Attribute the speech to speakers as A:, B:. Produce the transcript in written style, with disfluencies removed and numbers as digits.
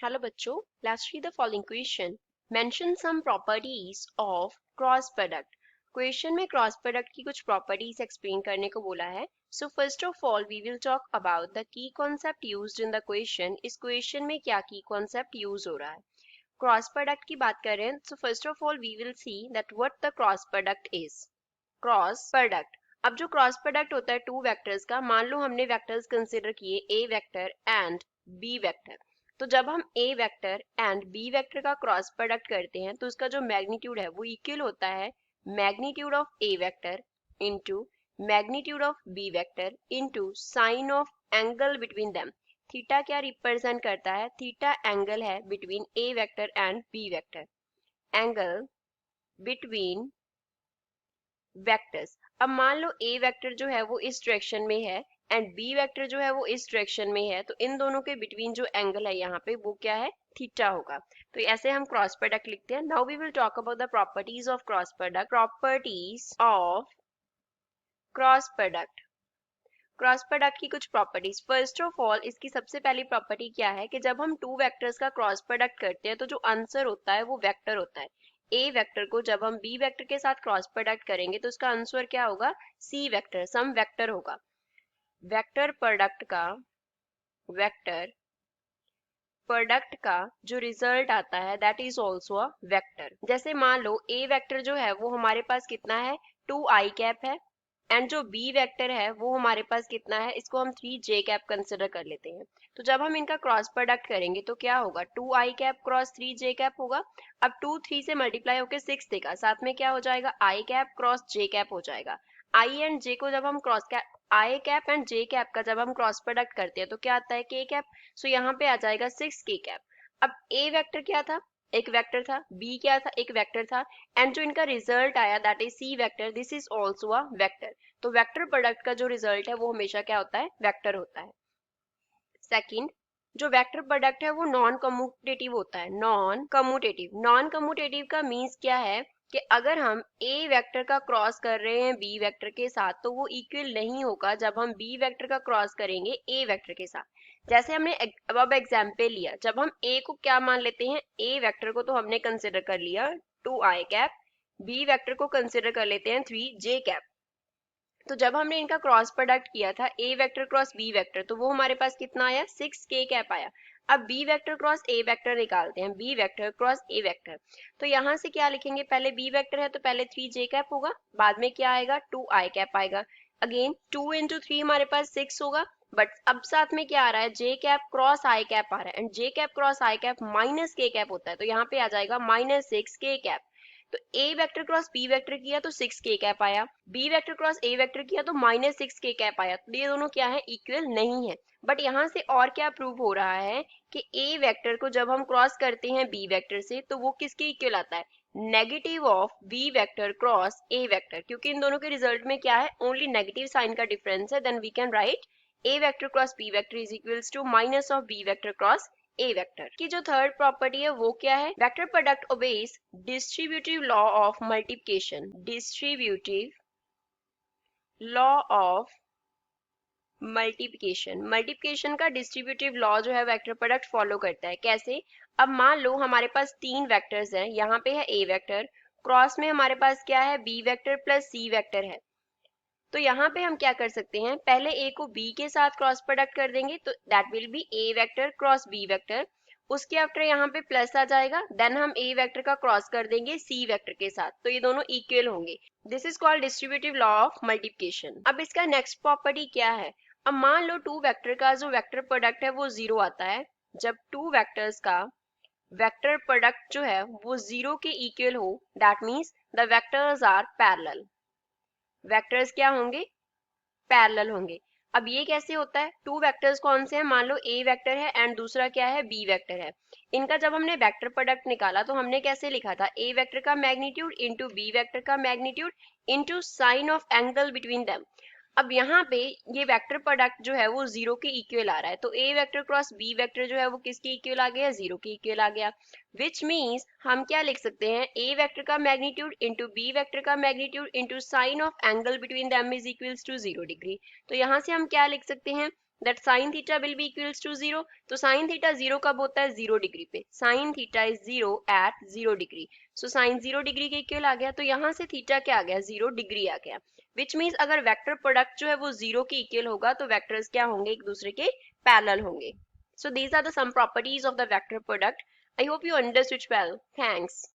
A: Hello बच्चों, let's read the following question. Mention some properties of cross product. Question में cross product की कुछ properties explain करने को बोला है. So first of all we will talk about the key concept used in the question. इस question में क्या key concept use हो रहा है. Cross product की बात करें so first of all we will see that what the cross product is. Cross product. अब जो क्रॉस प्रोडक्ट होता है टू वेक्टर्स का, मान लो हमने वेक्टर्स कंसिडर किए ए वेक्टर एंड बी वेक्टर. तो जब हम ए वेक्टर एंड बी वेक्टर का क्रॉस प्रोडक्ट करते हैं तो उसका जो मैग्नीट्यूड है वो इक्वल होता है magnitude of A vector into magnitude of B vector into sine of angle between them. Theta क्या रिप्रेजेंट करता है? थीटा एंगल है between A vector and B vector. Angle between vectors. अब मान लो ए वेक्टर जो है वो इस डायरेक्शन में है एंड बी वेक्टर जो है वो इस डायरेक्शन में है, तो इन दोनों के बिटवीन जो एंगल है यहाँ पे वो क्या है? थीटा होगा. तो ऐसे हम क्रॉस प्रोडक्ट लिखते हैं. Now we will talk about the properties of cross product. Properties of cross product. Cross product की कुछ प्रॉपर्टीज. फर्स्ट ऑफ ऑल इसकी सबसे पहली प्रॉपर्टी क्या है कि जब हम टू वेक्टर्स का क्रॉस प्रोडक्ट करते हैं तो जो आंसर होता है वो वेक्टर होता है. ए वेक्टर को जब हम बी वेक्टर के साथ क्रॉस प्रोडक्ट करेंगे तो उसका आंसर क्या होगा? सी वेक्टर, सम वेक्टर होगा. वेक्टर प्रोडक्ट का जो रिजल्ट आता है that is also a vector. जैसे मान लो ए वेक्टर जो है वो हमारे पास कितना है? 2i कैप है एंड जो बी वेक्टर है वो हमारे पास कितना है? इसको हम 3j कैप कंसिडर कर लेते हैं. तो जब हम इनका क्रॉस प्रोडक्ट करेंगे तो क्या होगा? 2i cap cross 3j cap होगा. अब 2 3 से मल्टीप्लाई होकर 6 देगा, साथ में क्या हो जाएगा? i cap cross j cap हो जाएगा. i एंड j को जब हम i cap and j cap का जब हम क्रॉस प्रोडक्ट करते हैं तो क्या आता है? k cap. सो यहाँ पे आ जाएगा 6k कैप. अब a वेक्टर क्या था? एक वेक्टर था. b क्या था? एक वेक्टर था. एंड जो इनका रिजल्ट आया that is C vector, this is also a vector. तो वेक्टर प्रोडक्ट का जो रिजल्ट है वो हमेशा क्या होता है? वेक्टर होता है. सेकंड, जो वेक्टर प्रोडक्ट है वो नॉन कम्यूटेटिव होता है. नॉन कम्यूटेटिव का मीन्स क्या है कि अगर हम ए वेक्टर का क्रॉस कर रहे हैं बी वेक्टर के साथ तो वो इक्वल नहीं होगा जब हम बी वेक्टर का क्रॉस करेंगे ए वेक्टर के साथ. जैसे हमने अब एग्जाम्पल लिया, जब हम ए को क्या मान लेते हैं? ए वेक्टर को तो हमने कंसिडर कर लिया 2i कैप, बी वेक्टर को कंसिडर कर लेते हैं 3j कैप. तो जब हमने इनका क्रॉस प्रोडक्ट किया था ए वेक्टर क्रॉस बी वेक्टर तो वो हमारे पास कितना आया? 6k कैप आया. अब B vector cross A vector निकालते हैं, B vector cross A vector. तो यहाँ से क्या लिखेंगे? पहले बी वेक्टर है तो पहले 3j कैप होगा, बाद में क्या आएगा? 2i कैप आएगा. अगेन 2 इंटू 3 हमारे पास 6 होगा, बट अब साथ में क्या आ रहा है? j cap cross i cap आ रहा है and j cap cross i cap minus k cap होता है, तो यहाँ पे आ जाएगा माइनस 6k कैप. तो A vector cross B vector किया तो 6k कैप आया, B vector cross A vector किया तो माइनस 6k कैप आया. तो ये दोनों क्या है? इक्वल नहीं है. बट यहाँ से और क्या प्रूव हो रहा है कि ए वेक्टर को जब हम क्रॉस करते हैं बी वेक्टर से तो वो किसके इक्वल आता है? Negative of B vector cross A vector. क्योंकि इन दोनों के रिजल्ट में क्या है? ओनली नेगेटिव साइन का डिफरेंस है. Then we can write A vector cross B vector is equals to minus of B vector cross A vector. की जो थर्ड प्रॉपर्टी है वो क्या है? Vector product obeys distributive law of multiplication. Distributive law of multiplication का distributive law जो है vector product follow करता है. कैसे? अब मान लो हमारे पास तीन वेक्टर्स हैं, यहाँ पे है ए वेक्टर, क्रॉस में हमारे पास क्या है? B vector plus C vector है. तो यहाँ पे हम क्या कर सकते हैं? पहले ए को बी के साथ क्रॉस प्रोडक्ट कर देंगे तो that will be A vector cross B vector. उसके आफ्टर यहाँ पे प्लस आ जाएगा, देन हम ए वेक्टर का क्रॉस कर देंगे सी वेक्टर के साथ, तो ये दोनों इक्वल होंगे. This is called distributive law of multiplication. अब इसका नेक्स्ट प्रॉपर्टी क्या है? अब मान लो टू वेक्टर का जो वेक्टर प्रोडक्ट है वो जीरो आता है. जब टू वेक्टर्स का वेक्टर प्रोडक्ट जो है वो जीरो के इक्वल हो that means the vectors are parallel. Vectors क्या होंगे? पैरेलल होंगे. अब ये कैसे होता है? टू वेक्टर्स कौन से हैं? मान लो ए वेक्टर है एंड दूसरा क्या है? बी वेक्टर है. इनका जब हमने वेक्टर प्रोडक्ट निकाला तो हमने कैसे लिखा था? ए वेक्टर का मैग्नीट्यूड इंटू बी वेक्टर का magnitude into sine of angle between them. अब यहाँ पे ये वेक्टर प्रोडक्ट जो है वो जीरो के इक्वल आ रहा है, तो A vector cross B vector जो है वो किसके इक्वल आ गया? जीरो के इक्वल आ गया. विच मीन्स हम क्या लिख सकते हैं? ए वेक्टर का मैग्नीट्यूड इंटू बी वेक्टर का magnitude into sine of angle between them is equals to 0 degree. तो यहाँ से हम क्या लिख सकते हैं? That sine theta will be equals to 0। तो साइन थीटा 0 कब होता है? 0 डिग्री पे। Sine theta is 0 at 0 degree. So sine 0 degree के इक्वल आ गया, तो यहाँ से थीटा क्या आ गया? 0 डिग्री आ गया। विच मीन्स अगर वेक्टर प्रोडक्ट जो है वो 0 के इक्वल होगा तो वेक्टर्स क्या होंगे? एक दूसरे के पैरेलल होंगे। So these are the some properties of the vector product. I hope you understood well. Thanks.